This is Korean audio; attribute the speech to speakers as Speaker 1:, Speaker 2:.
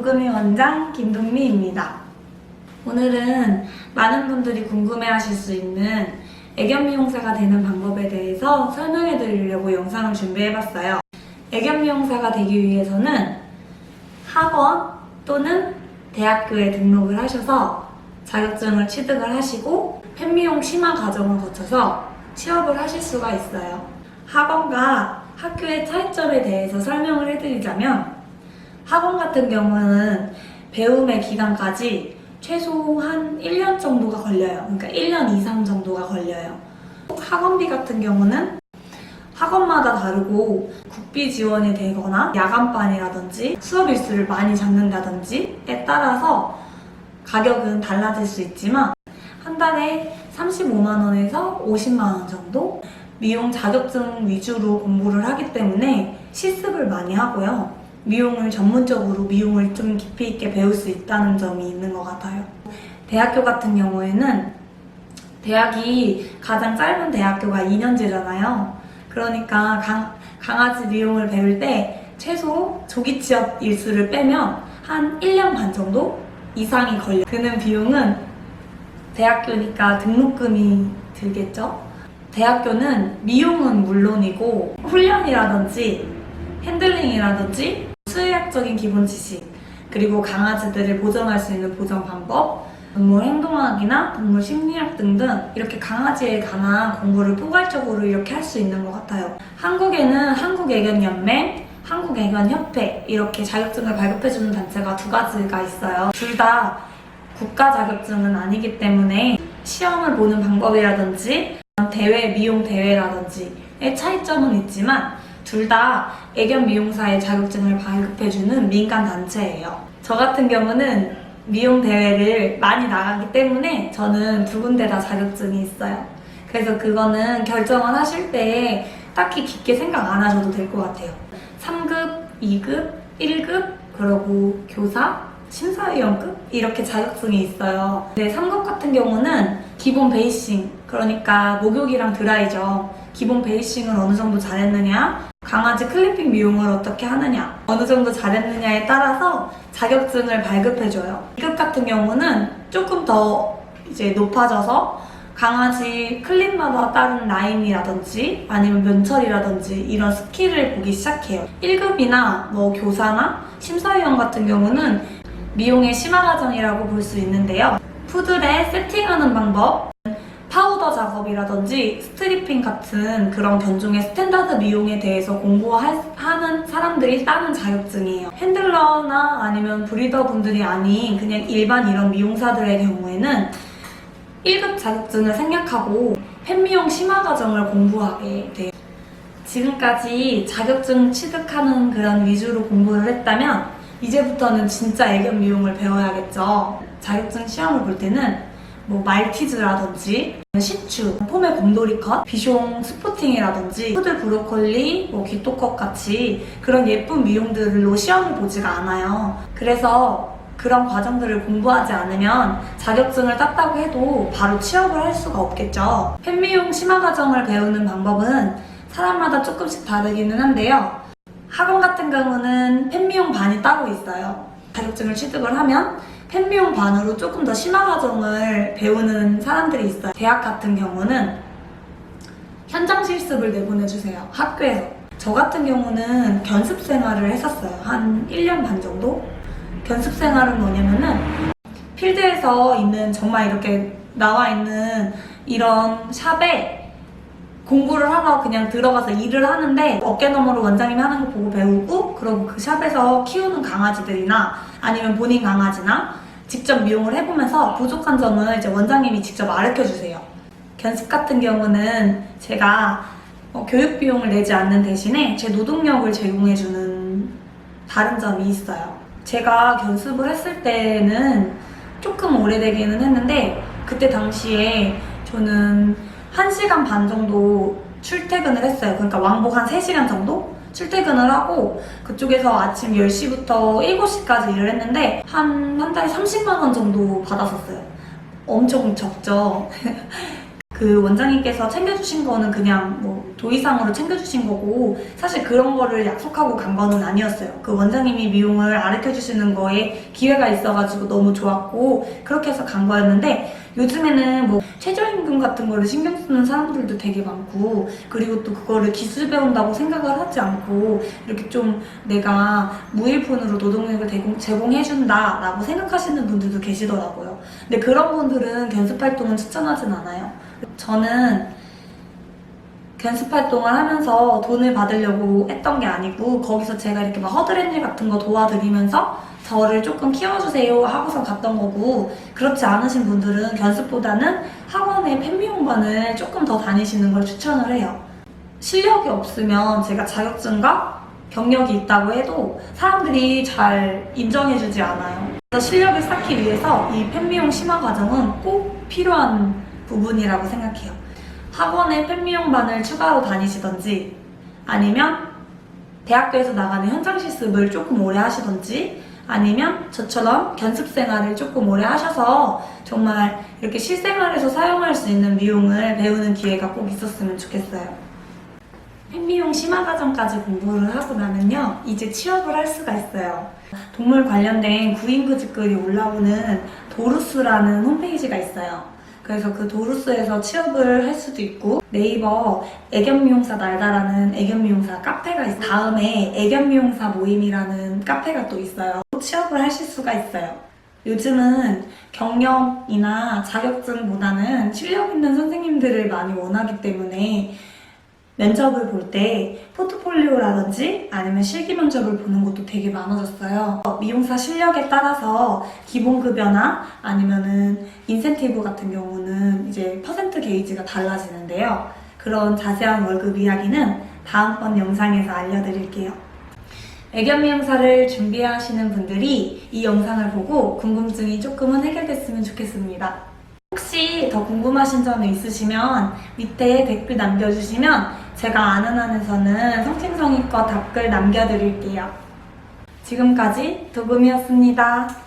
Speaker 1: 도금이 원장 김동미입니다. 오늘은 많은 분들이 궁금해하실 수 있는 애견 미용사가 되는 방법에 대해서 설명해 드리려고 영상을 준비해봤어요. 애견 미용사가 되기 위해서는 학원 또는 대학교에 등록을 하셔서 자격증을 취득을 하시고 펫미용 심화 과정을 거쳐서 취업을 하실 수가 있어요. 학원과 학교의 차이점에 대해서 설명을 해드리자면, 학원 같은 경우는 배움의 기간까지 최소 한 1년 정도가 걸려요. 그러니까 1년 이상 정도가 걸려요. 학원비 같은 경우는 학원마다 다르고 국비 지원이 되거나 야간반이라든지 수업 일수를 많이 잡는다든지에 따라서 가격은 달라질 수 있지만 한 달에 35만 원에서 50만 원 정도? 미용 자격증 위주로 공부를 하기 때문에 실습을 많이 하고요. 미용을 전문적으로 미용을 좀 깊이 있게 배울 수 있다는 점이 있는 것 같아요. 대학교 같은 경우에는 대학이 가장 짧은 대학교가 2년제잖아요. 그러니까 강아지 미용을 배울 때 최소 조기 취업 일수를 빼면 한 1년 반 정도 이상이 드는 비용은 대학교니까 등록금이 들겠죠? 대학교는 미용은 물론이고 훈련이라든지 핸들링이라든지 수의학적인 기본 지식, 그리고 강아지들을 보정할 수 있는 보정 방법, 동물 행동학이나 동물 심리학 등등 이렇게 강아지에 관한 공부를 포괄적으로 이렇게 할 수 있는 것 같아요. 한국에는 한국애견연맹, 한국애견협회 이렇게 자격증을 발급해주는 단체가 두 가지가 있어요. 둘 다 국가 자격증은 아니기 때문에 시험을 보는 방법이라든지 대회, 미용 대회라든지의 차이점은 있지만 둘 다 애견 미용사의 자격증을 발급해주는 민간 단체예요. 저 같은 경우는 미용 대회를 많이 나가기 때문에 저는 두 군데 다 자격증이 있어요. 그래서 그거는 결정을 하실 때 딱히 깊게 생각 안 하셔도 될 것 같아요. 3급, 2급, 1급, 그리고 교사, 심사위원급 이렇게 자격증이 있어요. 근데 3급 같은 경우는 기본 베이싱, 그러니까 목욕이랑 드라이죠. 기본 베이싱을 어느 정도 잘했느냐, 강아지 클리핑 미용을 어떻게 하느냐, 어느 정도 잘했느냐에 따라서 자격증을 발급해줘요. 2급 같은 경우는 조금 더 이제 높아져서 강아지 클립마다 따른 라인이라든지 아니면 면철이라든지 이런 스킬을 보기 시작해요. 1급이나 뭐 교사나 심사위원 같은 경우는 미용의 심화 과정이라고 볼 수 있는데요. 푸들에 세팅하는 방법, 파우더 작업이라든지 스트리핑 같은 그런 견종의 스탠다드 미용에 대해서 공부하는 사람들이 따는 자격증이에요. 핸들러나 아니면 브리더 분들이 아닌 그냥 일반 이런 미용사들의 경우에는 1급 자격증을 생략하고 펫미용 심화 과정을 공부하게 돼요. 지금까지 자격증 취득하는 그런 위주로 공부를 했다면 이제부터는 진짜 애견 미용을 배워야겠죠. 자격증 시험을 볼 때는 뭐 말티즈라든지 시추, 폼의 곰돌이 컷, 비숑 스포팅이라든지 푸들 브로콜리, 뭐 귀토컷 같이 그런 예쁜 미용들로 시험을 보지가 않아요. 그래서 그런 과정들을 공부하지 않으면 자격증을 땄다고 해도 바로 취업을 할 수가 없겠죠. 펫미용 심화 과정을 배우는 방법은 사람마다 조금씩 다르기는 한데요. 학원 같은 경우는 펫미용 반이 따로 있어요. 자격증을 취득을 하면 펫미용 반으로 조금 더 심화 과정을 배우는 사람들이 있어요. 대학 같은 경우는 현장 실습을 내보내주세요. 학교에서. 저 같은 경우는 견습 생활을 했었어요. 한 1년 반 정도? 견습 생활은 뭐냐면은 필드에서 있는 정말 이렇게 나와 있는 이런 샵에 공부를 하러 그냥 들어가서 일을 하는데 어깨너머로 원장님이 하는 거 보고 배우고, 그리고 그 샵에서 키우는 강아지들이나 아니면 본인 강아지나 직접 미용을 해보면서 부족한 점을 이제 원장님이 직접 가르쳐주세요. 견습 같은 경우는 제가 교육 비용을 내지 않는 대신에 제 노동력을 제공해주는 다른 점이 있어요. 제가 견습을 했을 때는 조금 오래되기는 했는데 그때 당시에 저는 1시간 반 정도 출퇴근을 했어요. 그러니까 왕복 한 3시간 정도 출퇴근을 하고 그쪽에서 아침 10시부터 7시까지 일을 했는데 한 달에 30만 원 정도 받았었어요. 엄청 적죠. 그 원장님께서 챙겨주신 거는 그냥 뭐 도의상으로 챙겨주신 거고 사실 그런 거를 약속하고 간 거는 아니었어요. 그 원장님이 미용을 가르쳐 주시는 거에 기회가 있어가지고 너무 좋았고 그렇게 해서 간 거였는데 요즘에는 뭐 최저임금 같은 거를 신경 쓰는 사람들도 되게 많고 그리고 또 그거를 기술 배운다고 생각을 하지 않고 이렇게 좀 내가 무일푼으로 노동력을 제공해준다 라고 생각하시는 분들도 계시더라고요. 근데 그런 분들은 견습활동은 추천하진 않아요. 저는 견습활동을 하면서 돈을 받으려고 했던 게 아니고 거기서 제가 이렇게 막 허드렛일 같은 거 도와드리면서 저를 조금 키워주세요 하고서 갔던 거고 그렇지 않으신 분들은 견습보다는 학원의 팬미용반을 조금 더 다니시는 걸 추천을 해요. 실력이 없으면 제가 자격증과 경력이 있다고 해도 사람들이 잘 인정해주지 않아요. 그래서 실력을 쌓기 위해서 이 팬미용 심화 과정은 꼭 필요한 부분이라고 생각해요. 학원에 팬미용반을 추가로 다니시던지 아니면 대학교에서 나가는 현장 실습을 조금 오래 하시던지 아니면 저처럼 견습 생활을 조금 오래 하셔서 정말 이렇게 실생활에서 사용할 수 있는 미용을 배우는 기회가 꼭 있었으면 좋겠어요. 팬미용 심화 과정까지 공부를 하고 나면요 이제 취업을 할 수가 있어요. 동물 관련된 구인구직 글이 올라오는 도루스라는 홈페이지가 있어요. 그래서 그 도루스에서 취업을 할 수도 있고 네이버 애견미용사 날다라는 애견미용사 카페가 있어요. 다음에 애견미용사 모임이라는 카페가 또 있어요. 취업을 하실 수가 있어요. 요즘은 경력이나 자격증보다는 실력 있는 선생님들을 많이 원하기 때문에 면접을 볼 때 포트폴리오라든지 아니면 실기 면접을 보는 것도 되게 많아졌어요. 미용사 실력에 따라서 기본급여나 아니면은 인센티브 같은 경우는 이제 퍼센트 게이지가 달라지는데요. 그런 자세한 월급 이야기는 다음번 영상에서 알려드릴게요. 애견 미용사를 준비하시는 분들이 이 영상을 보고 궁금증이 조금은 해결됐으면 좋겠습니다. 혹시 더 궁금하신 점이 있으시면 밑에 댓글 남겨주시면 제가 아는 한에서는 성심성의껏 답글 남겨드릴게요. 지금까지 도금이었습니다.